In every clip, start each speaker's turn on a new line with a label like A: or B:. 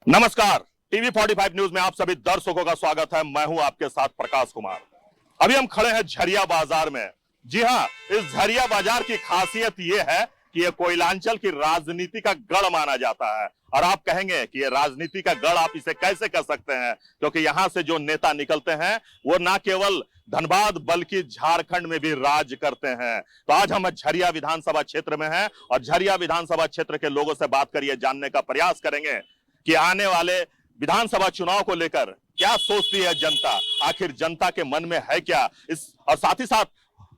A: नमस्कार, TV 45 news में आप सभी दर्शकों का स्वागत है। मैं हूं आपके साथ प्रकाश कुमार। अभी हम खड़े हैं झरिया बाजार में। जी हां, इस झरिया बाजार की खासियत यह है कि यह कोयलांचल की राजनीति का गढ़ माना जाता है। और आप कहेंगे कि यह राजनीति का गढ़ आप इसे कैसे कर सकते हैं, क्योंकि यहां से जो नेता निकलते हैं वो ना केवल धनबाद बल्कि झारखंड में भी राज करते हैं। तो आज हम झरिया विधानसभा क्षेत्र में हैं और झरिया विधानसभा क्षेत्र के लोगों से बात कर जानने का प्रयास करेंगे कि आने वाले विधानसभा चुनाव को लेकर क्या सोचती है जनता, आखिर जनता के मन में है क्या, इस और साथ ही साथ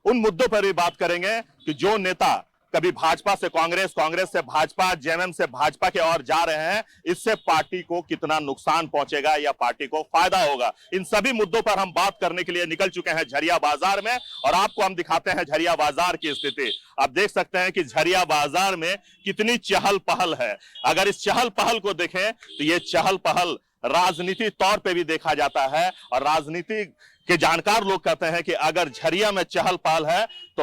A: उन मुद्दों पर भी बात करेंगे कि जो नेता कभी भाजपा से कांग्रेस, कांग्रेस से भाजपा, जेएमएम से भाजपा के ओर जा रहे हैं, इससे पार्टी को कितना नुकसान पहुंचेगा या पार्टी को फायदा होगा। इन सभी मुद्दों पर हम बात करने के लिए निकल चुके हैं झरिया बाजार में और आपको हम दिखाते हैं झरिया बाजार की स्थिति। आप देख सकते हैं कि झरिया बाजार में कितनी चहल पहल है। अगर इस चहल पहल को देखें तो ये चहल पहल राजनीति तौर पे भी देखा जाता है और राजनीति के जानकार लोग कहते हैं कि अगर झरिया में चहल पहल है तो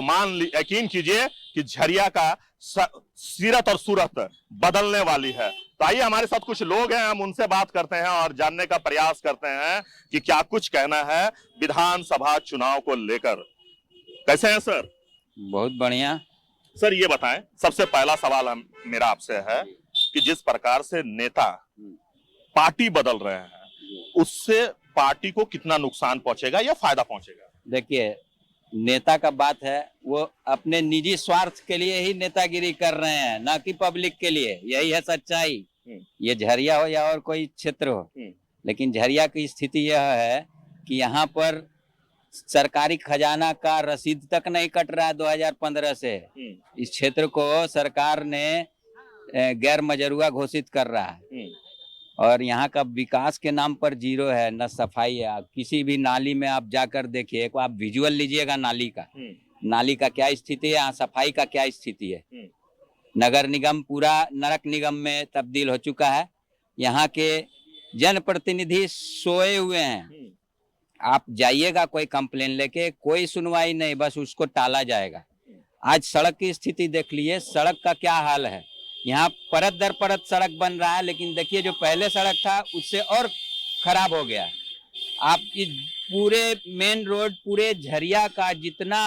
A: यकीन कीजिए कि झरिया का सीरत और सूरत बदलने वाली है। तो आइए, हमारे साथ कुछ लोग हैं, हम उनसे बात करते हैं और जानने का प्रयास करते हैं कि क्या कुछ कहना है विधानसभा चुनाव को लेकर। कैसे हैं सर?
B: बहुत बढ़िया
A: सर, ये बताएं, सबसे पहला सवाल मेरा आपसे है कि जिस प्रकार से नेता पार्टी बदल रहे हैं उससे पार्टी को कितना नुकसान पहुंचेगा या फायदा पहुंचेगा?
B: देखिए, नेता का बात है, वो अपने निजी स्वार्थ के लिए ही नेतागिरी कर रहे हैं, ना कि पब्लिक के लिए। यही है सच्चाई। ये झरिया हो या और कोई क्षेत्र हो, लेकिन झरिया की स्थिति यह है कि यहाँ पर सरकारी खजाना का रसीद तक नहीं कट रहा है 2015 से। इस क्षेत्र को सरकार ने गैर मजरूआ घोषित कर रहा है और यहाँ का विकास के नाम पर जीरो है, न सफाई है। किसी भी नाली में आप जाकर देखिए, एक आप विजुअल लीजिएगा नाली का, नाली का क्या स्थिति है, यहाँ सफाई का क्या स्थिति है। नगर निगम पूरा नरक निगम में तब्दील हो चुका है। यहाँ के जनप्रतिनिधि सोए हुए हैं। आप जाइएगा कोई कंप्लेन लेके, कोई सुनवाई नहीं, बस उसको टाला जाएगा। आज सड़क की स्थिति देख लीजिए, सड़क का क्या हाल है। यहाँ परत दर परत सड़क बन रहा है, लेकिन देखिए जो पहले सड़क था उससे और खराब हो गया। आपकी पूरे मेन रोड, पूरे झरिया का जितना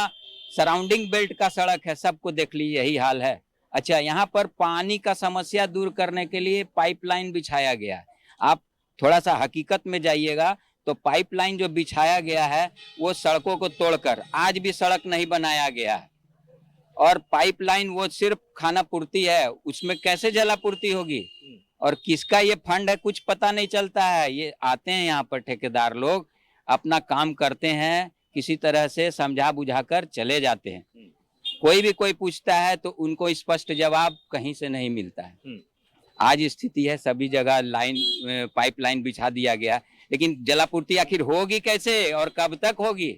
B: सराउंडिंग बेल्ट का सड़क है, सबको देख लीजिए यही हाल है। अच्छा, यहाँ पर पानी का समस्या दूर करने के लिए पाइपलाइन बिछाया गया है। आप थोड़ा सा हकीकत में जाइएगा तो पाइपलाइन जो बिछाया गया है वो सड़कों को तोड़कर आज भी सड़क नहीं बनाया गया है। और पाइपलाइन वो सिर्फ खाना पूर्ति है, उसमें कैसे जलापूर्ति होगी और किसका ये फंड है कुछ पता नहीं चलता है। ये आते हैं यहाँ पर ठेकेदार लोग, अपना काम करते हैं, किसी तरह से समझा बुझा कर चले जाते हैं। कोई भी कोई पूछता है तो उनको स्पष्ट जवाब कहीं से नहीं मिलता है। आज स्थिति है, सभी जगह पाइपलाइन बिछा दिया गया, लेकिन जलापूर्ति आखिर होगी कैसे और कब तक होगी?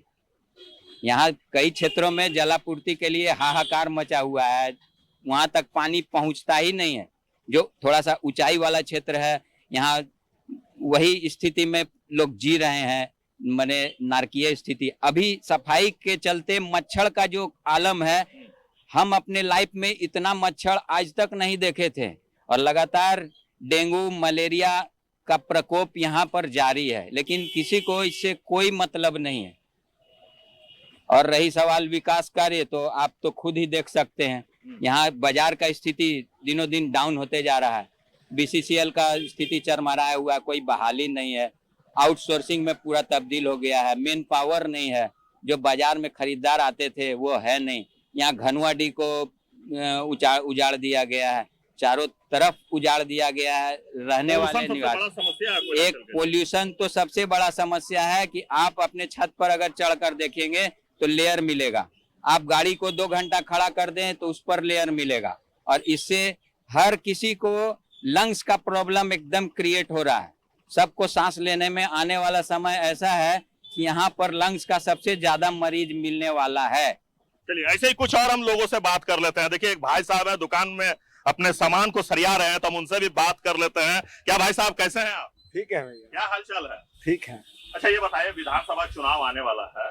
B: यहाँ कई क्षेत्रों में जलापूर्ति के लिए हाहाकार मचा हुआ है, वहां तक पानी पहुंचता ही नहीं है। जो थोड़ा सा ऊंचाई वाला क्षेत्र है, यहाँ वही स्थिति में लोग जी रहे हैं, माने नारकीय स्थिति। अभी सफाई के चलते मच्छर का जो आलम है, हम अपने लाइफ में इतना मच्छर आज तक नहीं देखे थे और लगातार डेंगू मलेरिया का प्रकोप यहाँ पर जारी है, लेकिन किसी को इससे कोई मतलब नहीं है। और रही सवाल विकास कार्य, तो आप तो खुद ही देख सकते हैं, यहाँ बाजार का स्थिति दिनों दिन डाउन होते जा रहा है। बीसीसीएल का स्थिति चरमराया हुआ, कोई बहाली नहीं है, आउटसोर्सिंग में पूरा तब्दील हो गया है, मेन पावर नहीं है, जो बाजार में खरीदार आते थे वो है नहीं। यहाँ घनुआडी को उजाड़ दिया गया है, चारों तरफ उजाड़ दिया गया है, रहने वाले निवासी। एक पोल्यूशन तो सबसे बड़ा समस्या है कि आप अपने छत पर अगर चढ़कर देखेंगे तो लेयर मिलेगा, आप गाड़ी को 2 घंटा खड़ा कर दें तो उस पर लेयर मिलेगा और इससे हर किसी को लंग्स का प्रॉब्लम एकदम क्रिएट हो रहा है। सबको सांस लेने में आने वाला समय ऐसा है कि यहाँ पर लंग्स का सबसे ज्यादा मरीज मिलने वाला है।
A: चलिए, ऐसे ही कुछ और हम लोगों से बात कर लेते हैं। देखिए, एक भाई साहब है, दुकान में अपने सामान को सरिया रहे हैं, तो हम उनसे भी बात कर लेते हैं। क्या भाई साहब, कैसे हैं आप?
C: ठीक है भैया।
A: क्या हाल चाल है?
C: ठीक है।
A: अच्छा, ये बताइए, विधानसभा चुनाव आने वाला है,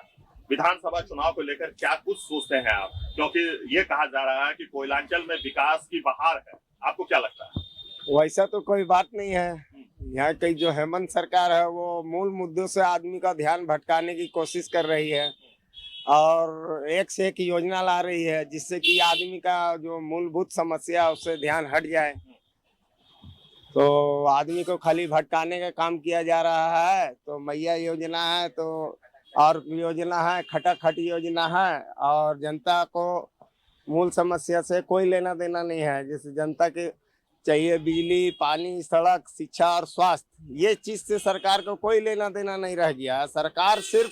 A: विधानसभा चुनाव को लेकर क्या कुछ सोचते हैं आप? क्योंकि ये कहा जा रहा है कि कोयलांचल में विकास की बहार है, आपको क्या लगता है?
C: वैसा तो कोई बात नहीं है, यहाँ की जो हेमंत सरकार है वो मूल मुद्दों से आदमी का ध्यान भटकाने की कोशिश कर रही है और एक से एक योजना ला रही है जिससे कि आदमी का जो मूलभूत समस्या है उससे ध्यान हट जाए। तो आदमी को खाली भटकाने का काम किया जा रहा है। तो मैया योजना है, तो और योजना है, खटाखट योजना है, और जनता को मूल समस्या से कोई लेना देना नहीं है। जैसे जनता के चाहिए बिजली, पानी, सड़क, शिक्षा और स्वास्थ्य, ये चीज से सरकार को कोई लेना देना नहीं रह गया। सरकार सिर्फ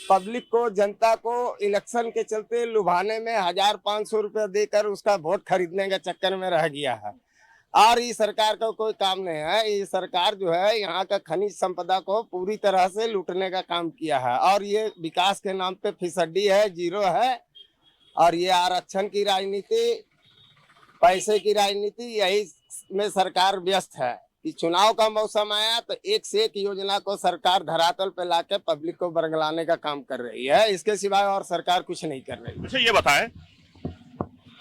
C: पब्लिक को, जनता को इलेक्शन के चलते लुभाने में 1500 रुपया देकर उसका वोट खरीदने के चक्कर में रह गया है। और ये सरकार का कोई काम नहीं है। ये सरकार जो है यहाँ का खनिज संपदा को पूरी तरह से लूटने का काम किया है और ये विकास के नाम पे फिसड्डी है, जीरो है। और ये आरक्षण की राजनीति, पैसे की राजनीति, यही में सरकार व्यस्त है कि चुनाव का मौसम आया तो एक से एक योजना को सरकार धरातल पे लाके पब्लिक को बरगलाने का काम कर रही है। इसके सिवाय और सरकार कुछ नहीं कर रही।
A: अच्छा, ये बताएं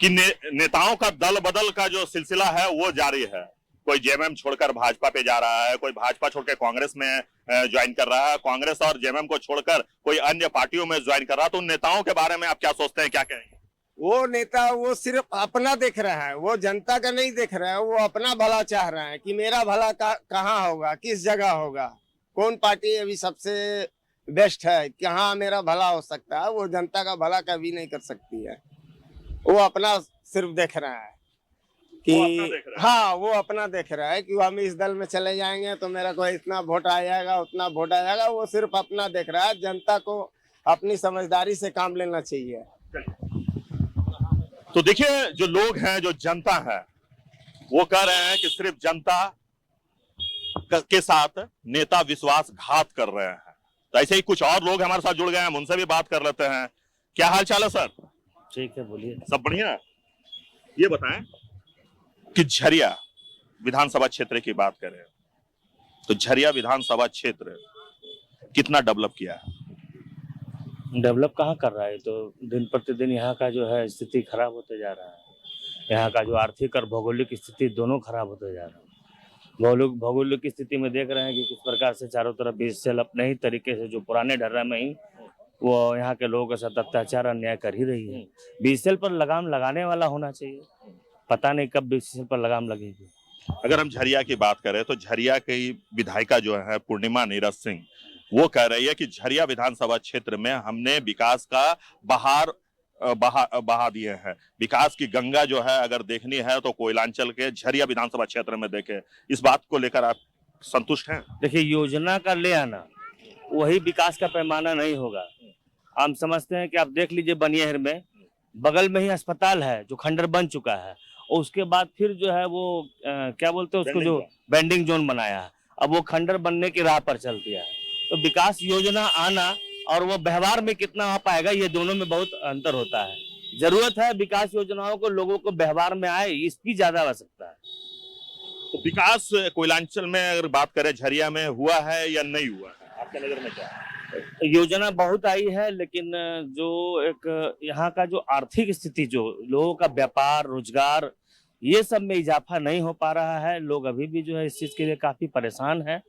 A: कि नेताओं का दल बदल का जो सिलसिला है वो जारी है। कोई जेएमएम छोड़कर भाजपा पे जा रहा है, कोई भाजपा छोड़कर कांग्रेस में ज्वाइन कर रहा है, कांग्रेस और जेएमएम को छोड़कर कोई अन्य पार्टियों में ज्वाइन कर रहा है। तो उन नेताओं के बारे में आप क्या सोचते हैं, क्या कहेंगे?
C: वो नेता वो सिर्फ अपना देख रहा है, वो जनता का नहीं देख रहा है। वो अपना भला चाह रहा है कि मेरा भला कहाँ होगा, किस जगह होगा, कौन पार्टी अभी सबसे बेस्ट है, कहाँ मेरा भला हो सकता है। वो जनता का भला कभी नहीं कर सकती है। वो अपना सिर्फ देख रहा है कि हाँ, वो अपना देख रहा है कि हम इस दल में चले जाएंगे तो मेरा को इतना वोट आ जाएगा, उतना वोट आ जाएगा। वो सिर्फ अपना देख रहा है। जनता को अपनी समझदारी से काम लेना चाहिए।
A: तो देखिए, जो लोग हैं, जो जनता है, वो कह रहे हैं कि सिर्फ जनता के साथ नेता विश्वासघात कर रहे हैं। तो ऐसे ही कुछ और लोग हमारे साथ जुड़ गए हैं, उनसे भी बात कर लेते हैं। क्या हाल चाल है सर?
D: ठीक है, बोलिए।
A: सब बढ़िया। ये बताएं कि झरिया विधानसभा क्षेत्र की बात करें तो झरिया विधानसभा क्षेत्र कितना डेवलप किया है?
D: डेवलप कहाँ कर रहा है? तो दिन प्रतिदिन यहाँ का जो है स्थिति खराब होते जा रहा है। यहाँ का जो आर्थिक और भौगोलिक स्थिति दोनों खराब होते जा रहा है। भौगोलिक स्थिति में देख रहे हैं कि किस प्रकार से चारों तरफ बीएसएल अपने ही तरीके से जो पुराने ढर्रा में ही वो यहाँ के लोगों के साथ अत्याचार अन्याय कर ही रही है। बीएसएल पर लगाम लगाने वाला होना चाहिए। पता नहीं कब बीएसएल पर लगाम लगेगी।
A: अगर हम झरिया की बात करें तो झरिया की विधायिका जो है पूर्णिमा नीरज सिंह, वो कह रही है कि झरिया विधानसभा क्षेत्र में हमने विकास का बहार बहा दिए हैं। विकास की गंगा जो है अगर देखनी है तो कोयलांचल के झरिया विधानसभा क्षेत्र में देखें। इस बात को लेकर आप संतुष्ट हैं?
D: देखिए, योजना का ले आना वही विकास का पैमाना नहीं होगा। हम समझते हैं कि आप देख लीजिए, बनियाहर में बगल में ही अस्पताल है जो खंडर बन चुका है, और उसके बाद फिर जो है वो क्या बोलते हैं उसको, जो बेंडिंग जोन बनाया है, अब वो खंडर बनने की राह पर चल दिया है। तो विकास योजना आना और वो व्यवहार में कितना आ पाएगा, ये दोनों में बहुत अंतर होता है। जरूरत है विकास योजनाओं को लोगों को व्यवहार में आए, इसकी ज्यादा आवश्यकता है।
A: तो विकास कोयलांचल में अगर बात करें, झरिया में हुआ है या नहीं हुआ है, आपके नजर में क्या है?
D: योजना बहुत आई है, लेकिन जो एक यहाँ का जो आर्थिक स्थिति, जो लोगों का व्यापार रोजगार, ये सब में इजाफा नहीं हो पा रहा है। लोग अभी भी जो है इस चीज के लिए काफी परेशान हैं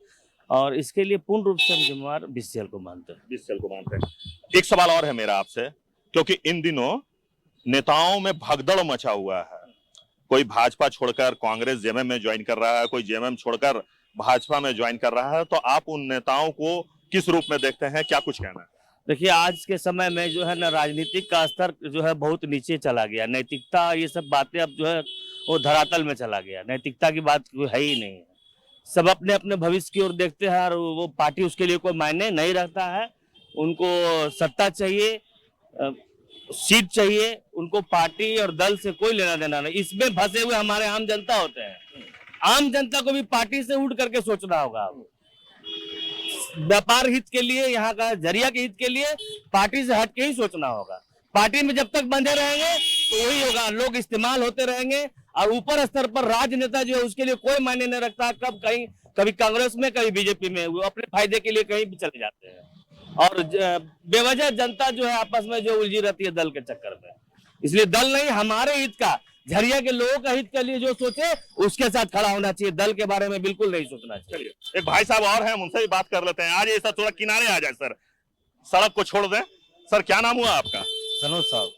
D: और इसके लिए पूर्ण रूप से हम जिम्मेवार बीसीएल को मानते हैं।
A: बीसीएल को मानते हैं। एक सवाल और है मेरा आपसे, क्योंकि इन दिनों नेताओं में भगदड़ मचा हुआ है। कोई भाजपा छोड़कर कांग्रेस जेएमएम में ज्वाइन कर रहा है, कोई जेएमएम छोड़कर भाजपा में ज्वाइन कर रहा है। तो आप उन नेताओं को किस रूप में देखते हैं, क्या कुछ कहना है?
D: देखिए, आज के समय में जो है ना, राजनीतिक का स्तर जो है बहुत नीचे चला गया। नैतिकता, ये सब बातें अब जो है वो धरातल में चला गया। नैतिकता की बात कोई है ही नहीं। सब अपने अपने भविष्य की ओर देखते हैं और वो पार्टी उसके लिए कोई मायने नहीं रखता है। उनको सत्ता चाहिए, सीट चाहिए, उनको पार्टी और दल से कोई लेना देना नहीं। इसमें फंसे हुए हमारे आम जनता होते हैं। आम जनता को भी पार्टी से उठ करके सोचना होगा। व्यापार हित के लिए, यहाँ का झरिया के हित के लिए पार्टी से हट के ही सोचना होगा। पार्टी में जब तक बंधे रहेंगे तो वही होगा, लोग इस्तेमाल होते रहेंगे और ऊपर स्तर पर राजनेता जो है उसके लिए कोई मायने नहीं रखता। कब कहीं, कभी कांग्रेस में, कभी बीजेपी में, वो अपने फायदे के लिए कहीं भी चले जाते हैं और बेवजह जनता जो है आपस में जो उलझी रहती है दल के चक्कर में। इसलिए दल नहीं, हमारे हित का, झरिया के लोगों का हित के लिए जो सोचे उसके साथ खड़ा होना चाहिए, दल के बारे में बिल्कुल नहीं सोचना चाहिए।
A: चलिए एक भाई साहब और हैं, उनसे भी बात कर लेते हैं। आज ऐसा थोड़ा किनारे आ जाए सर, सड़क को छोड़ दें। सर क्या नाम हुआ आपका?
D: सनोज साहब।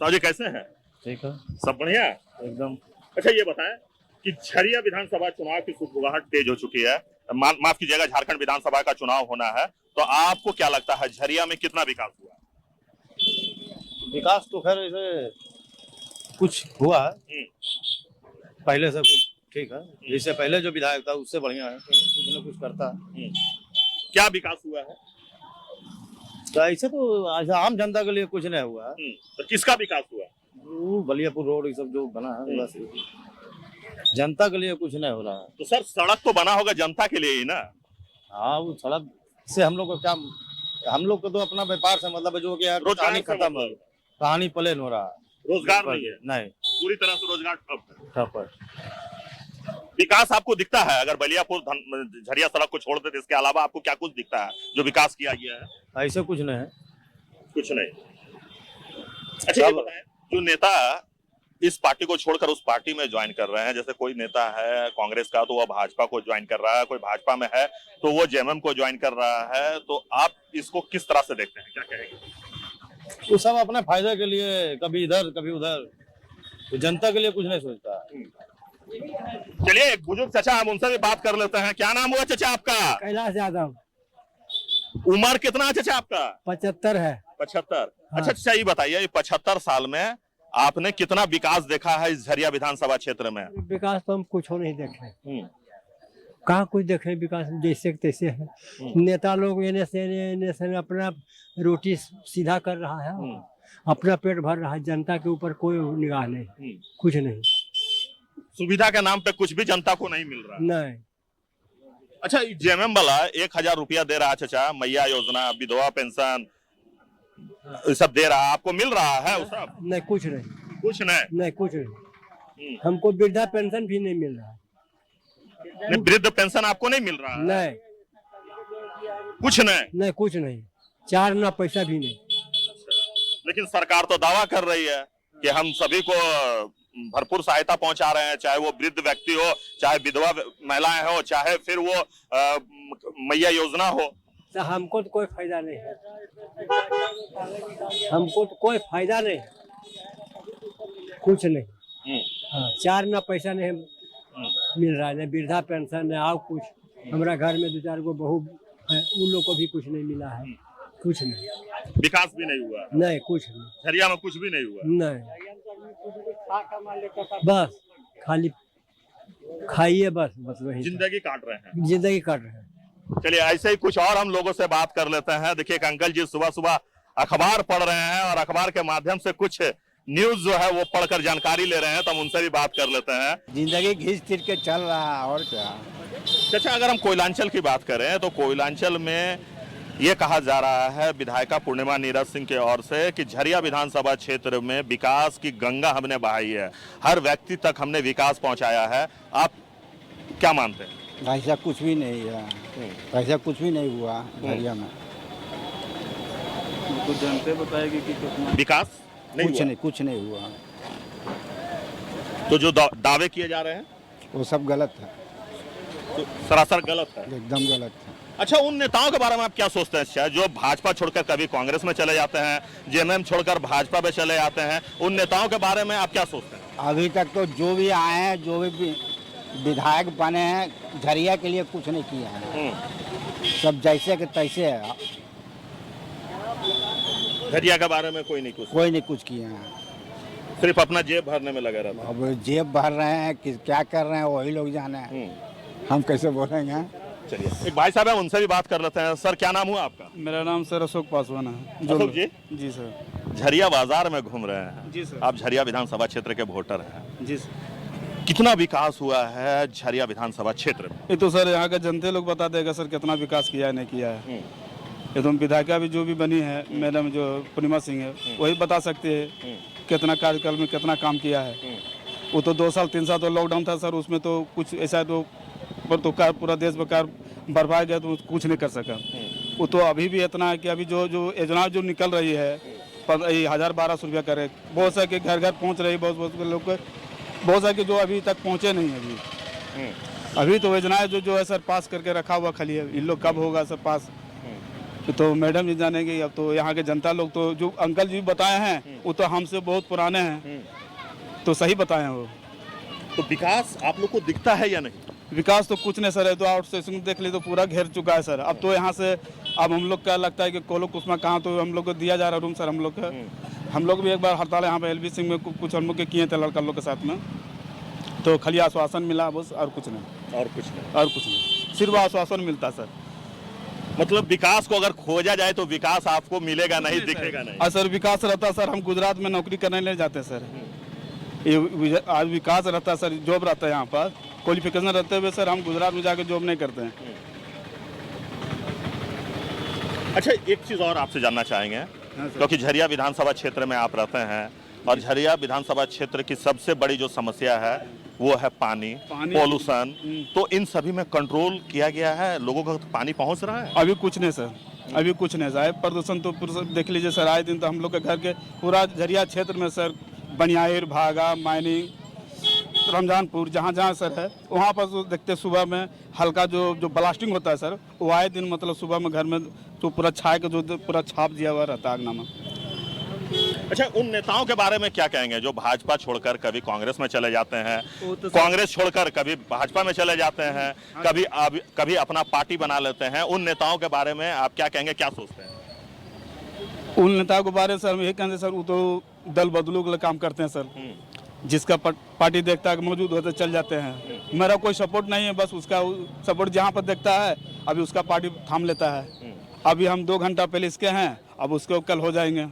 A: साहब जी कैसे हैं?
D: ठीक है,
A: सब बढ़िया
D: एकदम।
A: अच्छा ये बताएं कि झरिया विधानसभा चुनाव की सुगबुगाहट तेज हो चुकी है, माफ कीजिएगा झारखंड विधानसभा का चुनाव होना है, तो आपको क्या लगता है झरिया में कितना विकास हुआ?
E: विकास तो खैर ऐसे कुछ हुआ है, पहले से कुछ ठीक है। इससे पहले जो विधायक था उससे बढ़िया है, कुछ न कुछ करता है।
A: क्या विकास हुआ है?
E: तो ऐसे तो ऐसा आम जनता के लिए कुछ नहीं हुआ है।
A: तो किसका विकास हुआ?
E: वो बलियापुर रोड ये सब जो बना है बस जनता के लिए कुछ नहीं हो रहा है।
A: तो सर सड़क तो बना होगा जनता के लिए ही ना?
E: हाँ, वो सड़क से हम लोग का क्या, हम लोग को तो अपना व्यापार से मतलब है, जो कि
A: रोजगार
E: कहानी
A: से
E: खत्म
A: मतलब
E: है, कहानी प्लेन हो रहा है,
A: रोजगार नहीं है,
E: नहीं
A: पूरी तरह से रोजगार ठप है।
E: ठप है।
A: विकास आपको दिखता है? अगर बलियापुर झरिया सड़क को छोड़ देते इसके अलावा आपको क्या कुछ दिखता है जो विकास किया गया है?
E: ऐसे कुछ नहीं है,
A: कुछ नहीं। अच्छा ये बताएं, जो नेता इस पार्टी को छोड़कर उस पार्टी में ज्वाइन कर रहे हैं, जैसे कोई नेता है कांग्रेस का तो वह भाजपा को ज्वाइन कर रहा है, कोई भाजपा में है तो वो जेएमएम को ज्वाइन कर रहा है, तो आप इसको किस तरह से देखते हैं, क्या कहेंगे?
E: वो सब अपने फायदे के लिए कभी इधर कभी उधर, तो जनता के लिए कुछ नहीं सोचता।
A: चलिए एक बुजुर्ग चाचा हम उनसे भी बात कर लेते हैं। क्या नाम हुआ चाचा आपका?
F: कैलाश यादव।
A: उम्र कितना है चाचा आपका?
F: 75 है।
A: 75। अच्छा चाचा ये बताइए, ये 75 साल में आपने कितना विकास देखा है इस झरिया विधानसभा क्षेत्र में?
F: विकास तो हम कुछ हो नहीं देखे, कहाँ कुछ देखे विकास, जैसे के तैसे है। नेता लोग एने से अपना रोटी सीधा कर रहा है, अपना पेट भर रहा है, जनता के ऊपर कोई निगाह नहीं, कुछ नहीं।
A: सुविधा के नाम पे कुछ भी जनता को नहीं मिल रहा।
F: नहीं।
A: अच्छा जेएमएम वाला 1000 रुपया दे रहा है चाचा, मैया योजना, विधवा पेंशन ये सब दे रहा है, आपको मिल रहा है वो सब?
F: नहीं, कुछ नहीं।
A: कुछ नहीं।
F: नहीं, कुछ नहीं। हमको वृद्धा पेंशन भी नहीं मिल रहा है।
A: नहीं, वृद्ध पेंशन आपको नहीं मिल रहा है?
F: नहीं,
A: कुछ नहीं।
F: नहीं, कुछ नहीं, 4 ना पैसा भी नहीं।
A: लेकिन सरकार तो दावा कर रही है कि हम सभी को भरपूर सहायता पहुंचा रहे हैं, चाहे वो वृद्ध व्यक्ति हो, चाहे विधवा महिलाएं हो, चाहे फिर वो मैया योजना हो।
F: तो हमको तो कोई फायदा नहीं है, हमको तो कोई फायदा नहीं, कुछ नहीं। हाँ, 4 ना पैसा नहीं मिल रहा है, न वृद्धा पेंशन है और कुछ। हमारा घर में 2-4 गो बहू है, उन लोग को भी कुछ नहीं मिला है, कुछ नहीं।
A: विकास भी नहीं हुआ?
F: नहीं, कुछ नहीं।
A: झरिया में कुछ भी नहीं हुआ?
F: नहीं, बस खाली खाइए, बस वही
A: जिंदगी काट रहे हैं।
F: जिंदगी काट रहे हैं।
A: चलिए ऐसे ही कुछ और हम लोगों से बात कर लेते हैं। देखिए एक अंकल जी सुबह सुबह अखबार पढ़ रहे हैं और अखबार के माध्यम से कुछ न्यूज जो है वो पढ़कर जानकारी ले रहे हैं, तो हम उनसे भी बात कर लेते हैं।
C: जिंदगी घिस फिर के चल रहा है और क्या।
A: चाचा अगर हम कोयलांचल की बात करें तो कोयलांचल में ये कहा जा रहा है विधायिका पूर्णिमा नीरज सिंह की ओर से कि झरिया विधानसभा क्षेत्र में विकास की गंगा हमने बहाई है, हर व्यक्ति तक हमने विकास पहुंचाया है। आप क्या मानते हैं?
C: ऐसा कुछ भी नहीं है, ऐसा कुछ भी नहीं हुआ झरिया में।
E: तो जनता बताएगी कि कितना
A: विकास नहीं हुआ?
C: कुछ नहीं हुआ।
A: तो जो दावे किए जा रहे हैं
C: वो सब गलत है,
A: तो सरासर गलत है,
C: एकदम गलत है।
A: अच्छा उन नेताओं के बारे में आप क्या सोचते हैं जो भाजपा छोड़कर कभी कांग्रेस में चले जाते हैं, जेएमएम छोड़कर भाजपा में चले जाते हैं, उन नेताओं के बारे में आप क्या सोचते हैं?
C: अभी तक तो जो भी आए हैं, जो भी विधायक बने हैं, झरिया के लिए कुछ नहीं किया है, सब जैसे के तैसे है।
A: झरिया के बारे में कोई नहीं कुछ
C: किया है,
A: सिर्फ अपना जेब भरने में लगा रहता है।
C: अब जेब भर रहे हैं कि क्या कर रहे हैं वही लोग जाने हैं, हम कैसे बोलेंगे।
A: चलिए एक भाई साहब है उनसे भी बात कर लेते हैं। सर क्या नाम हुआ आपका?
E: मेरा नाम सर अशोक पासवान है।
A: अशोक जी?
E: जी सर।
A: झरिया बाजार में घूम रहे हैं।
E: जी सर।
A: आप झरिया विधानसभा क्षेत्र के वोटर हैं।
E: जी सर।
A: कितना विकास हुआ है झरिया विधानसभा क्षेत्र में?
E: ये तो सर यहाँ का जनता लोग बता देगा सर कितना विकास किया है नहीं किया है। ये तो विधायिका भी जो भी बनी है मैडम जो पूर्णिमा सिंह है, वही बता सकते हैं कितना कार्यकाल में कितना काम किया है। वो तो 2 साल 3 साल तो लॉकडाउन था सर, उसमें तो कुछ ऐसा तो पूरा देश बेकार बर्बाद गया, तो कुछ नहीं कर सका। वो तो अभी भी इतना है कि अभी जो योजना जो निकल रही है 1000-1200 रुपया करे, बहुत से के घर घर पहुंच रही, बहुत लोग को बहुत सारे जो अभी तक पहुँचे नहीं है अभी। अभी तो योजनाएं जो है सर पास करके रखा हुआ खाली है, इन लोग कब होगा सर पास तो मैडम जी जानेंगे। अब तो यहाँ के जनता लोग तो जो अंकल जी बताए हैं वो तो हमसे बहुत पुराने हैं, तो सही बताए हैं वो।
A: तो विकास आप लोग को दिखता है या नहीं?
E: विकास तो कुछ नहीं सर है, तो आउट स्टेशन देख ली तो पूरा घेर चुका है सर। अब तो यहाँ से अब हम लोग का लगता है कि कोलो कुसमा कहाँ, तो हम लोग को दिया जा रहा रूम सर। हम लोग भी एक बार हड़ताल यहाँ पे LV सिंह में कुछ हम लोग के किए थे लड़का लोग के साथ में, तो खाली आश्वासन मिला बस, और कुछ नहीं।
A: और कुछ नहीं?
E: और कुछ नहीं, सिर्फ आश्वासन मिलता सर।
A: मतलब विकास को अगर खोजा जाए तो विकास आपको मिलेगा नहीं, दिखेगा नहीं।
E: और सर विकास रहता सर, हम गुजरात में नौकरी करने ले जाते सर। ये आज विकास रहता सर, जॉब रहता है यहाँ पर, क्वालिफिकेशन रहते हुए सर हम गुजरात में जाकर जॉब नहीं करते हैं।
A: अच्छा, एक चीज और आपसे जानना चाहेंगे, क्योंकि झरिया विधानसभा क्षेत्र में आप रहते हैं और झरिया विधानसभा क्षेत्र की सबसे बड़ी जो समस्या है वो है पानी, पॉल्यूशन। तो इन सभी में कंट्रोल किया गया है? लोगों को पानी पहुंच रहा है?
E: अभी कुछ नहीं सर, अभी कुछ नहीं सर। प्रदूषण तो देख लीजिए सर, आए दिन तो हम लोग के घर के पूरा झरिया क्षेत्र में सर, बनियार, भागा, मायनिंग, रमजानपुर, जहाँ जहाँ सर है वहाँ पर तो देखते सुबह में हल्का जो ब्लास्टिंग होता है सर, वो आए दिन मतलब सुबह में घर में तो पूरा छाए के जो पूरा छाप दिया हुआ रहता है आगना में।
A: अच्छा, उन नेताओं के बारे में क्या कहेंगे जो भाजपा छोड़कर कभी कांग्रेस में चले जाते हैं, कांग्रेस छोड़कर कभी भाजपा में चले जाते हैं, कभी अपना पार्टी बना लेते हैं? उन नेताओं के बारे में आप क्या कहेंगे, क्या सोचते हैं?
E: उन नेताओं के बारे में सर यही कहेंगे सर, वो तो दल बदलू के लिए काम करते हैं सर। जिसका पार्टी देखता है कि मौजूद होते चल जाते हैं। मेरा कोई सपोर्ट नहीं है, बस उसका सपोर्ट जहाँ पर देखता है अभी उसका पार्टी थाम लेता है। अभी हम 2 घंटा पहले इसके हैं, अब उसके कल हो जाएंगे।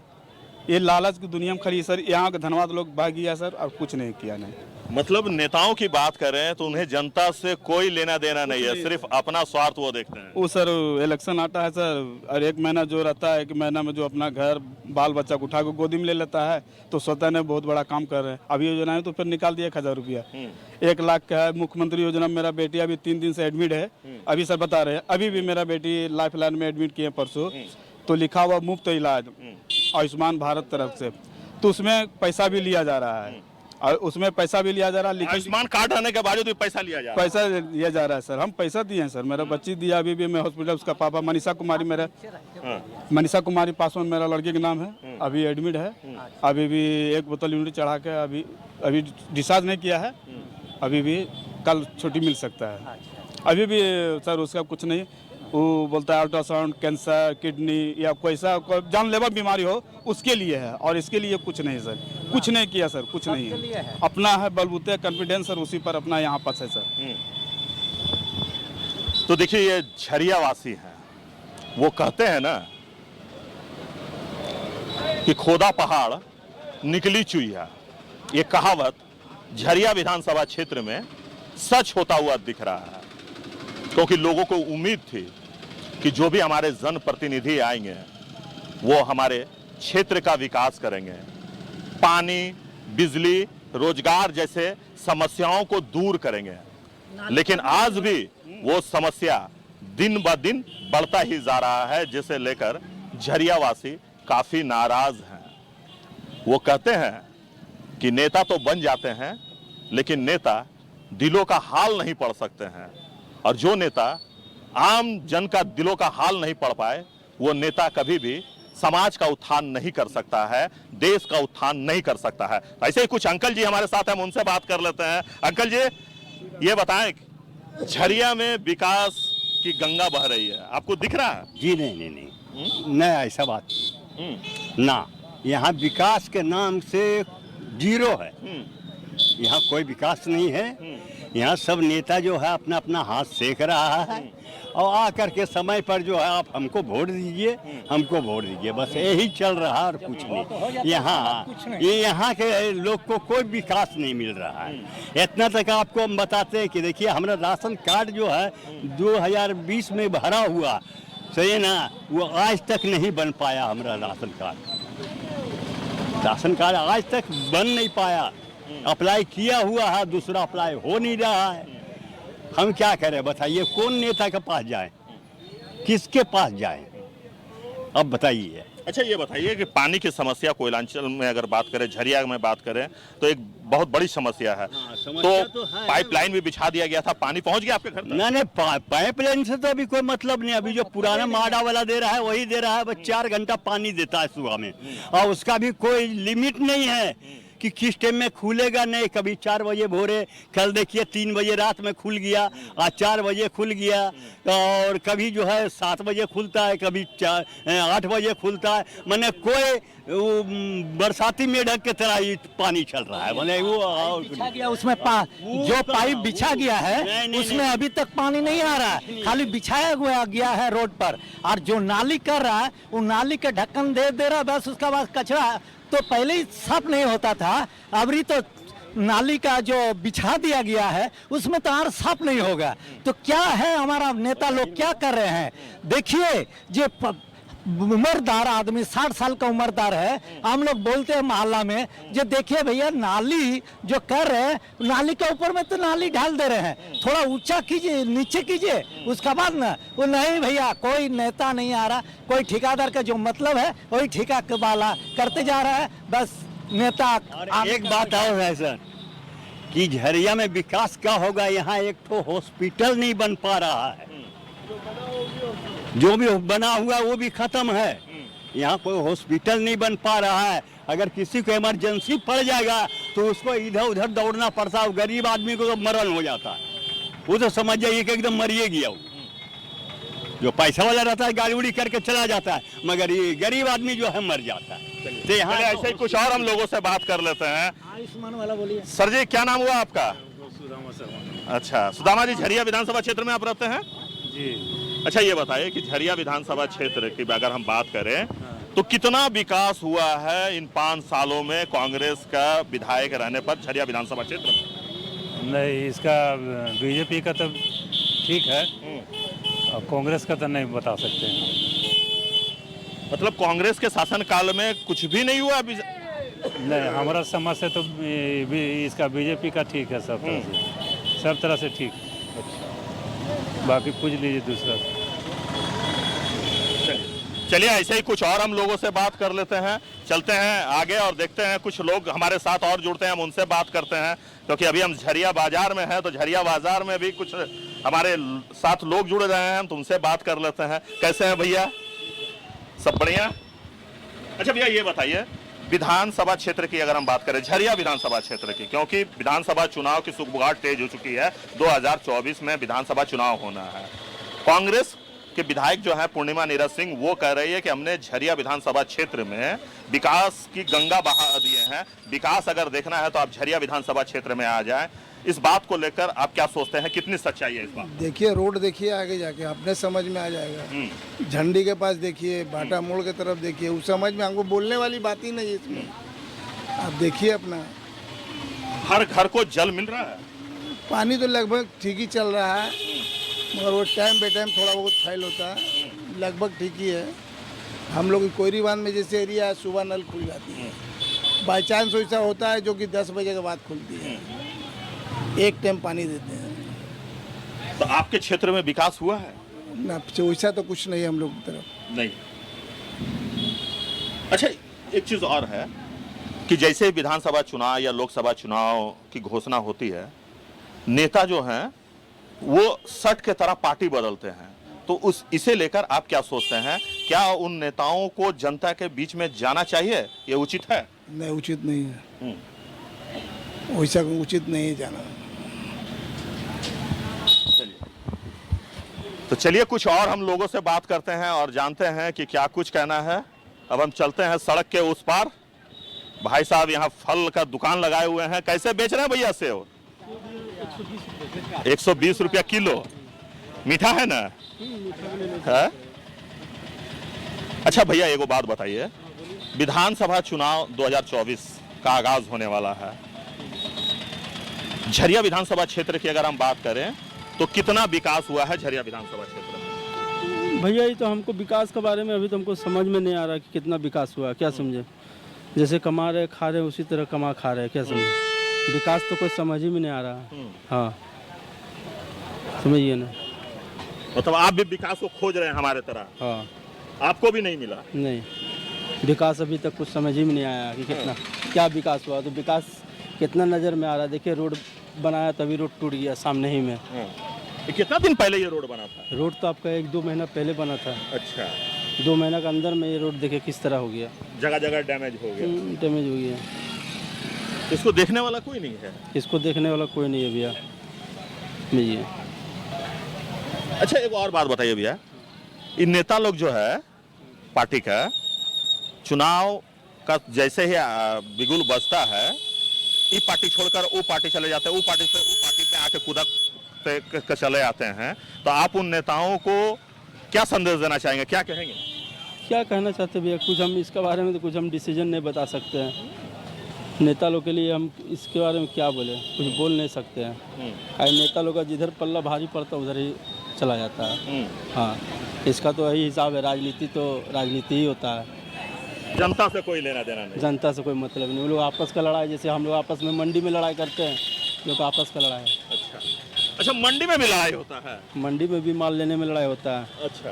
E: ये लालच की दुनिया में खड़ी सर, यहाँ के धनवाद लोग भाग गया सर, और कुछ नहीं किया नहीं।
A: मतलब नेताओं की बात करें तो उन्हें जनता से कोई लेना देना नहीं है, सिर्फ अपना स्वार्थ वो देखते हैं।
E: वो सर इलेक्शन आता है सर, और 1 महीना जो रहता है, 1 महीना में जो अपना घर बाल बच्चा को उठा के गोदी में ले लेता है, तो स्वतः ने बहुत बड़ा काम कर रहे हैं। अभी योजना है तो फिर निकाल दिया 1000 रुपया, 1 लाख का है मुख्यमंत्री योजना। मेरा बेटी अभी 3 दिन से एडमिट है, अभी सर बता रहे हैं, अभी भी मेरा बेटी लाइफ लाइन में एडमिट किए परसों, तो लिखा हुआ मुफ्त इलाज आयुष्मान भारत तरफ से, तो उसमें पैसा भी लिया जा रहा है, और उसमें पैसा भी लिया जा रहा है।
A: आयुष्मान कार्ड आने के बावजूद भी पैसा लिया जा रहा है?
E: पैसा लिया जा रहा है सर, हम पैसा दिए हैं सर। मेरा बच्ची दिया, अभी भी मैं हॉस्पिटल, उसका पापा मनीषा कुमारी, मेरा मनीषा कुमारी पासवान मेरा लड़के का नाम है, अभी एडमिट है। अभी भी 1 बोतल यूनिट चढ़ा के अभी डिस्चार्ज नहीं किया है, अभी भी कल छुट्टी मिल सकता है। अभी भी सर उसका कुछ नहीं, वो बोलता है अल्ट्रासाउंड, कैंसर, किडनी या कोई सा जानलेवा बीमारी हो उसके लिए है, और इसके लिए कुछ नहीं सर, कुछ नहीं किया सर, कुछ नहीं है। अपना है बलबूते कॉन्फिडेंस सर, उसी पर अपना यहाँ पास है सर।
A: तो देखिए, ये झरिया वासी हैं, वो कहते हैं ना कि खोदा पहाड़ निकली चुईया। ये कहावत झरिया विधानसभा क्षेत्र में सच होता हुआ दिख रहा है, क्योंकि लोगों को उम्मीद थी कि जो भी हमारे जनप्रतिनिधि आएंगे वो हमारे क्षेत्र का विकास करेंगे, पानी, बिजली, रोजगार जैसे समस्याओं को दूर करेंगे। लेकिन आज भी वो समस्या दिन ब दिन बढ़ता ही जा रहा है, जिसे लेकर झरियावासी काफी नाराज हैं। वो कहते हैं कि नेता तो बन जाते हैं, लेकिन नेता दिलों का हाल नहीं पढ़ सकते हैं, और जो नेता आम जन का दिलों का हाल नहीं पढ़ पाए, वो नेता कभी भी समाज का उत्थान नहीं कर सकता है, देश का उत्थान नहीं कर सकता है। ऐसे ही कुछ अंकल जी हमारे साथ हैं, हम उनसे बात कर लेते हैं। अंकल जी, ये बताएं, झरिया में विकास की गंगा बह रही है, आपको दिख रहा है?
G: जी नहीं, ऐसा बात नहीं ना। यहाँ विकास के नाम से 0 है, यहाँ कोई विकास नहीं है। यहाँ सब नेता जो है अपना अपना हाथ सेक रहा है, और आकर के समय पर जो है आप हमको वोट दीजिए, हमको वोट दीजिए, बस यही चल रहा है और कुछ नहीं। यहाँ के लोग को कोई विकास नहीं मिल रहा है। इतना तक आपको हम बताते हैं कि देखिए, हमारा राशन कार्ड जो है 2020 में भरा हुआ, सही ना, वो आज तक नहीं बन पाया। हमारा राशन कार्ड आज तक बन नहीं पाया। अप्लाई किया हुआ है, दूसरा अप्लाई हो नहीं रहा है। हम क्या करें बताइए? कौन नेता के पास जाए, किसके पास जाए? अब बताइए।
A: अच्छा ये बताइए कि पानी की समस्या कोयलांचल में अगर बात करें, झरिया में बात करें तो एक बहुत बड़ी समस्या है। तो पाइपलाइन भी बिछा दिया गया था, पानी पहुंच गया आपके घर तक?
G: नहीं, पाइपलाइन से तो अभी कोई मतलब नहीं। अभी जो पुराना माडा वाला दे रहा है वही दे रहा है। बस 4 घंटा पानी देता है सुबह में, और उसका भी कोई लिमिट नहीं है कि किस टाइम में खुलेगा। नहीं, कभी 4 बजे भोरे, कल देखिए 3 बजे रात में खुल गया, आज 4 बजे खुल गया, और कभी जो है 7 बजे खुलता है, कभी 8 बजे खुलता है। मैंने कोई बरसाती मेढक के तरह ही पानी चल रहा है। मैंने वो
H: बिछा गया उसमें जो पाइप बिछा गया है उसमें अभी तक पानी नहीं आ रहा है, खाली बिछाया हुआ गया है रोड पर। और जो नाली कर रहा है वो नाली के ढक्कन दे रहा है बस। उसका बाद कचरा तो पहले ही साफ नहीं होता था, अभी तो नाली का जो बिछा दिया गया है उसमें तो और साफ नहीं होगा। तो क्या है, हमारा नेता लोग क्या कर रहे हैं? देखिए, जो उम्रदार आदमी 60 साल का उम्रदार है, हम लोग बोलते हैं मोहल्ला में, जो देखिए भैया नाली जो कर रहे हैं, नाली के ऊपर में तो नाली ढाल दे रहे हैं, थोड़ा ऊंचा कीजिए, नीचे कीजिए। उसका बाद ना वो नहीं भैया, कोई नेता नहीं आ रहा, कोई ठेकेदार का जो मतलब है वही ठेका वाला करते जा रहा है बस। नेता
G: एक बात और है सर कि झरिया में विकास क्या होगा? यहाँ एक तो हॉस्पिटल नहीं बन पा रहा है, जो भी बना हुआ वो भी खत्म है। यहाँ कोई हॉस्पिटल नहीं बन पा रहा है। अगर किसी को इमरजेंसी पड़ जाएगा तो उसको इधर उधर दौड़ना पड़ता है। गरीब आदमी को तो मरण हो जाता है, वो तो समझ जाइए कि एकदम मरिए गया। जो पैसा वाला रहता है गाड़ी उड़ी करके चला जाता है, मगर ये गरीब आदमी जो है मर जाता है। तो यहाँ
A: ऐसे ही कुछ और हम लोगों से बात कर लेते हैं।
H: आयुष्मान वाला बोलिए।
A: सर जी, क्या नाम हुआ आपका? अच्छा, सुदामा जी, झरिया विधानसभा क्षेत्र में आप रहते हैं
E: जी।
A: अच्छा ये बताइए कि झरिया विधानसभा क्षेत्र की अगर हम बात करें तो कितना विकास हुआ है इन 5 सालों में कांग्रेस का विधायक रहने पर झरिया विधानसभा क्षेत्र में?
I: नहीं, इसका बीजेपी का तो ठीक है और कांग्रेस का तो नहीं बता सकते हैं।
A: मतलब कांग्रेस के शासन काल में कुछ भी नहीं हुआ अभी?
I: नहीं, हमारा समझ से तो इसका बीजेपी का ठीक है, सब तरह से ठीक। बाकी पूछ लीजिए दूसरा।
A: चलिए ऐसे ही कुछ और हम लोगों से बात कर लेते हैं, चलते हैं आगे और देखते हैं कुछ लोग हमारे साथ और जुड़ते हैं, हम उनसे बात करते हैं। क्योंकि अभी हम झरिया बाजार में हैं, तो झरिया बाजार में भी कुछ हमारे साथ लोग जुड़ रहे हैं, हम तो उनसे बात कर लेते हैं। कैसे हैं भैया? सब बढ़िया? अच्छा भैया ये बताइए, विधानसभा क्षेत्र की अगर हम बात करें, झरिया विधानसभा क्षेत्र की, क्योंकि विधानसभा चुनाव की सुगबुगाहट तेज हो चुकी है, 2024 में विधानसभा चुनाव होना है। कांग्रेस के विधायक जो है पूर्णिमा नीरज सिंह, वो कह रही है कि हमने झरिया विधानसभा क्षेत्र में विकास की गंगा बहा दिए हैं, विकास अगर देखना है तो आप झरिया विधानसभा क्षेत्र में आ जाएं। इस बात को लेकर आप क्या सोचते हैं, कितनी सच्चाई है इस बात?
J: देखिए, रोड देखिए, आगे जाके अपने समझ में आ जाएगा। झंडी के पास देखिए, बाटा मोड़ के तरफ देखिए, उस समझ में हमको बोलने वाली बात ही नहीं है इसमें। आप देखिए अपना,
A: हर घर को जल मिल रहा है,
J: पानी तो लगभग ठीक ही चल रहा है, मगर वो टाइम बे टाइम थोड़ा बहुत फैल होता है। लगभग ठीक ही है। हम लोग कोयरी बांध में जैसे एरिया है, सुबह नल खुल जाती है, बाई चांस ऐसा होता है जो कि 10 बजे के बाद खुलती है, एक टाइम पानी देते हैं।
A: तो आपके क्षेत्र में विकास हुआ है?
J: ना, वैसा तो कुछ नहीं हम लोग की तरफ
A: नहीं। अच्छा एक चीज और है कि जैसे विधानसभा चुनाव या लोकसभा चुनाव की घोषणा होती है, नेता जो हैं वो सट के तरह पार्टी बदलते हैं, तो इसे लेकर आप क्या सोचते हैं? क्या उन नेताओं को जनता के बीच में जाना चाहिए, ये उचित है?
J: नहीं, उचित नहीं है, वैसा उचित नहीं है जाना।
A: तो चलिए कुछ और हम लोगों से बात करते हैं और जानते हैं कि क्या कुछ कहना है। अब हम चलते हैं सड़क के उस पार। भाई साहब यहाँ फल का दुकान लगाए हुए हैं, कैसे बेच रहे हैं भैया सेब? 120 रुपया किलो। मीठा है ना? है? अच्छा भैया एगो बात बताइए, विधानसभा चुनाव 2024 का आगाज होने वाला है, झरिया विधानसभा क्षेत्र की अगर हम बात करें तो कितना विकास हुआ है झरिया विधानसभा क्षेत्र में?
K: भैया ये तो हमको विकास के बारे में अभी तो हमको समझ में नहीं आ रहा कि कितना विकास हुआ, क्या समझे? जैसे कमा रहे खा रहे उसी तरह कमा खा रहे, क्या समझे? विकास तो कोई समझ ही में नहीं आ रहा। हाँ, समझिए ना।
A: मतलब आप भी विकास को खोज रहे हैं हमारे तरह?
K: हाँ।
A: आपको भी नहीं मिला?
K: नहीं, विकास अभी तक कुछ समझ ही में नहीं आया कि कितना क्या विकास हुआ। तो विकास कितना नज़र में आ रहा है, देखिए रोड बनाया तभी रोड टूट गया सामने ही में।
A: ये कितना दिन पहले ये रोड बना था?
K: रोड तो आपका 1-2 महीना पहले बना था।
A: अच्छा,
K: 2 महीना के अंदर में ये रोड देखिए किस तरह हो गया,
A: जगह जगह डैमेज हो गया।
K: डैमेज हो गया।
A: इसको देखने वाला कोई नहीं है?
K: इसको देखने वाला कोई नहीं है भैया। भैया
A: अच्छा, एक और बात बताइए भैया, इन नेता लोग जो है पार्टी का, चुनाव का जैसे ही बिगुल बजता है, ये पार्टी छोड़कर वो पार्टी चले जाते हैं, वो पार्टी से वो पार्टी में आके कूदक के चले आते हैं। तो आप उन नेताओं को क्या संदेश देना चाहेंगे, क्या कहेंगे?
K: क्या कहना चाहते भैया, कुछ हम इसके बारे में तो कुछ हम डिसीजन नहीं बता सकते हैं। नेता लोग के लिए हम इसके बारे में क्या बोले, कुछ बोल नहीं सकते हैं। नेता लोग का जिधर पल्ला भारी पड़ता उधर ही चला जाता है। हाँ, इसका तो यही हिसाब है, राजनीति तो राजनीति ही होता है।
A: जनता से कोई लेना देना नहीं?
K: जनता से कोई मतलब नहीं। वो लोग आपस का लड़ाई, जैसे हम लोग आपस में मंडी में लड़ाई करते हैं, लोग आपस का लड़ाई है।
A: अच्छा, मंडी में भी लड़ाई होता है?
K: मंडी में भी माल लेने में लड़ाई होता है।
A: अच्छा,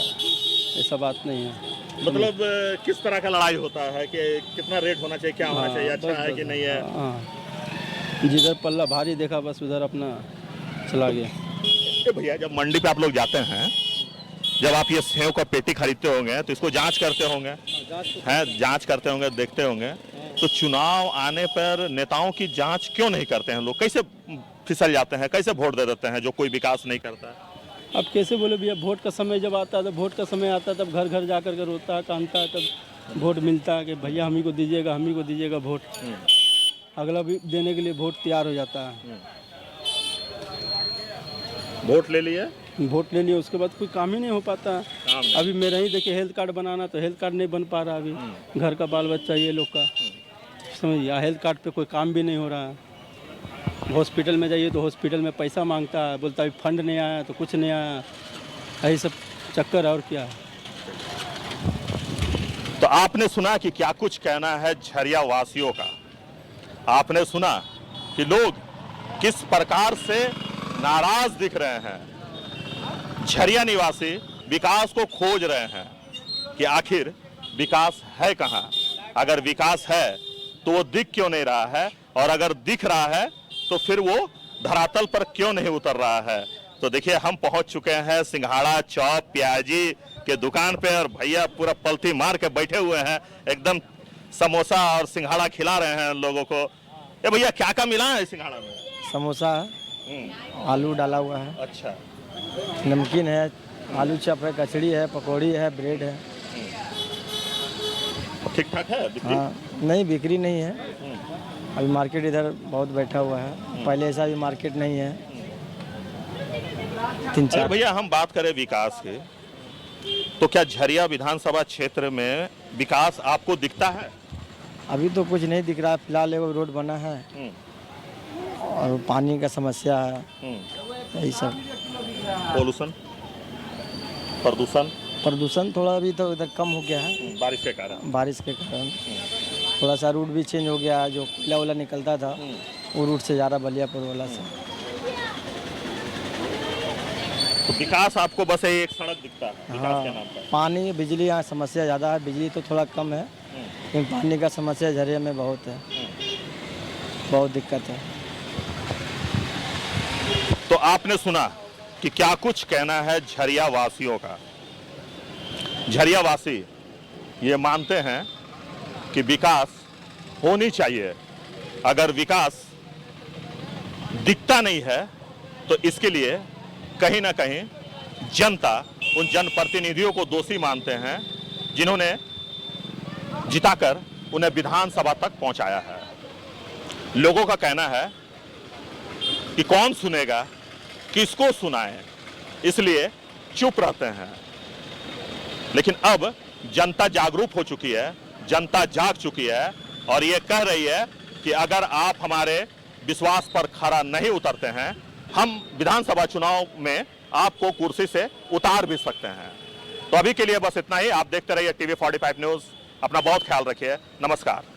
K: ऐसा बात नहीं है।
A: मतलब किस तरह का लड़ाई होता है कि कितना रेट होना चाहिए, क्या होना चाहिए, अच्छा है कि नहीं है?
K: हाँ, जिधर पल्ला भारी देखा बस उधर अपना चला गया।
A: भैया, जब मंडी पे आप लोग जाते हैं, जब आप ये सेव का पेटी खरीदते होंगे तो इसको जांच करते होंगे, हैं, जांच करते होंगे, देखते होंगे। तो चुनाव आने पर नेताओं की जांच क्यों नहीं करते हैं लोग? कैसे फिसल जाते हैं, कैसे वोट दे देते हैं जो कोई विकास नहीं करता है?
K: अब कैसे बोले भैया, वोट का समय जब आता है, तो वोट का समय आता है तब घर घर जा कर के रोता है, कानता है, तब वोट मिलता है कि भैया हम ही को दीजिएगा, हम ही को दीजिएगा वोट। अगला भी देने के लिए वोट तैयार हो जाता है।
A: वोट ले लिए,
K: वोट ले लिया, उसके बाद कोई काम ही नहीं हो पाता। अभी मेरा ही देखिए हेल्थ कार्ड बनाना, तो हेल्थ कार्ड नहीं बन पा रहा अभी। घर का बाल बच्चा ये लोग का, समझिए, हेल्थ कार्ड पे कोई काम भी नहीं हो रहा है। हॉस्पिटल में जाइए तो हॉस्पिटल में पैसा मांगता है, बोलता है फंड नहीं आया तो कुछ नहीं आया। यही सब चक्कर और क्या है।
A: तो आपने सुना कि क्या कुछ कहना है झरिया वासियों का। आपने सुना कि लोग किस प्रकार से नाराज दिख रहे हैं। झरिया निवासी विकास को खोज रहे हैं कि आखिर विकास है कहाँ। अगर विकास है तो वो दिख क्यों नहीं रहा है, और अगर दिख रहा है तो फिर वो धरातल पर क्यों नहीं उतर रहा है। तो देखिए, हम पहुंच चुके हैं सिंघाड़ा चौप प्याजी के दुकान पे, और भैया पूरा पलथी मार के बैठे हुए हैं, एकदम समोसा और सिंघाड़ा खिला रहे हैं लोगों को। ये भैया, क्या क्या मिला है सिंघाड़ा में?
C: समोसा है, आलू डाला हुआ है,
A: अच्छा,
C: नमकीन है, आलू चप है, कचड़ी है, पकौड़ी है, ब्रेड है।
A: ठीक ठाक है बिक्री?
C: हाँ, नहीं बिक्री नहीं है अभी। मार्केट इधर बहुत बैठा हुआ है, पहले ऐसा भी मार्केट नहीं है। 3-4
A: भैया, हम बात करें विकास की, तो क्या झरिया विधानसभा क्षेत्र में विकास आपको दिखता है?
C: अभी तो कुछ नहीं दिख रहा है। फिलहाल एगो रोड बना है और पानी का समस्या है, यही सब।
A: पोल्यूशन,
C: प्रदूषण थोड़ा अभी तो इधर कम हो गया है
A: बारिश के कारण।
C: बारिश के कारण थोड़ा सा रूट भी चेंज हो गया है। जो कोयला वाला निकलता था वो रूट से जा रहा बलियापुर वाला से।
A: तो विकास आपको बस एक सड़क दिखता है विकास के नाम पर?
C: पानी बिजली यहाँ समस्या ज़्यादा है। बिजली तो थोड़ा कम है, लेकिन पानी का समस्या झरिया में बहुत है, बहुत दिक्कत है।
A: तो आपने सुना कि क्या कुछ कहना है झरिया वासियों का। झरिया वासी ये मानते हैं कि विकास होनी चाहिए। अगर विकास दिखता नहीं है तो इसके लिए कहीं ना कहीं जनता उन जनप्रतिनिधियों को दोषी मानते हैं, जिन्होंने जिताकर उन्हें विधानसभा तक पहुंचाया है। लोगों का कहना है कि कौन सुनेगा, किसको सुनाएं, इसलिए चुप रहते हैं। लेकिन अब जनता जागरूक हो चुकी है, जनता जाग चुकी है और ये कह रही है कि अगर आप हमारे विश्वास पर खरा नहीं उतरते हैं, हम विधानसभा चुनाव में आपको कुर्सी से उतार भी सकते हैं। तो अभी के लिए बस इतना ही। आप देखते रहिए TV 45 न्यूज़। अपना बहुत ख्याल रखिए। नमस्कार।